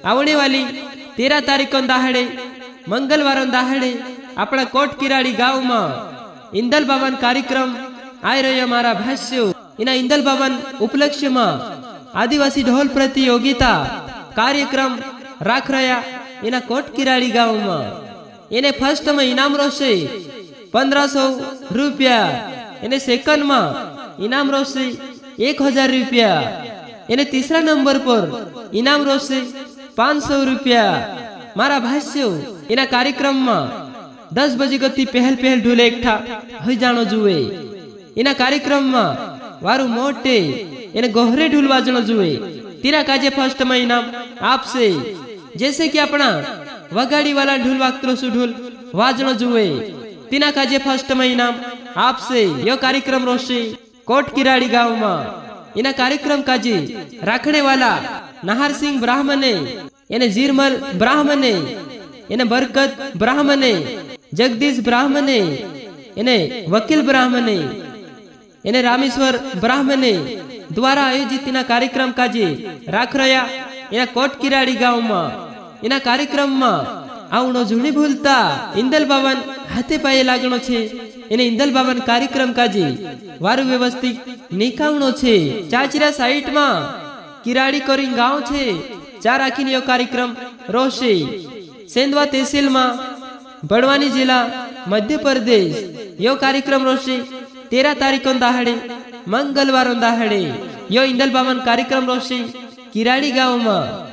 आवणे वाली 13 तारीख दाहड़े मंगलवार दाहड़े अपना कोट किराड़ी गांव में इंदल भवन कार्यक्रम आई रह्यो मारा भाष्यो। इना इंदल भवन उपलक्ष्य में आदिवासी ढोल प्रतियोगिता कार्यक्रम राख रहा इना कोट किराड़ी गांव में। इने फर्स्ट में इनाम रोसे 1500 रुपया, इने सेकंड में इनाम रोसे 1000 रुपया, इने तीसरा नंबर पर इनाम रोसे 500 रुपया। मारा भाष्यो इना कार्यक्रम में 10 बजे गति पहल पहल ढोले एकठा हई जानो जुए। इना कार्यक्रम में वारू मोटे इने गोहरे ढोल वाजनो जुए। तीरा काजे फर्स्ट में इनाम आपसे, जैसे कि अपना वगाड़ी वाला ढोल वागतरो सु ढोल वाजनो जुए। तीना काजे फर्स्ट में इनाम आपसे। यो कार्यक्रम रोशे कोट किराड़ी गांव में। इना कार्यक्रम काजे राखने वाला नहार सिंह ब्राह्मणे, इने जीरमल ब्राह्मणे, इने बरकत ब्राह्मणे, जगदीश ब्राह्मणे, इने वकील ब्राह्मणे, इने रामेश्वर ब्राह्मणे द्वारा आयोजित इना कार्यक्रम काजे राख रहा इना कोट किराड़ी गांव में। इना कार्यक्रम में आवणो जुनी भूलता इंदल भवन हाथे पाए लागणो छे। इने इंदल भवन कार्यक्रम काजे वारु व्यवस्थित निकावणो छे। चाचरा साइट में किराड़ी कोरिंग गांव छे, चार आखीने यो कार्यक्रम रोशे। सेंधवा तहसील में बड़वानी जिला मध्य प्रदेश यो कार्यक्रम रोशे 13 तारीख दाहड़े मंगलवार दाहड़े। यो इंदल भवन कार्यक्रम रोशे किराड़ी गांव में।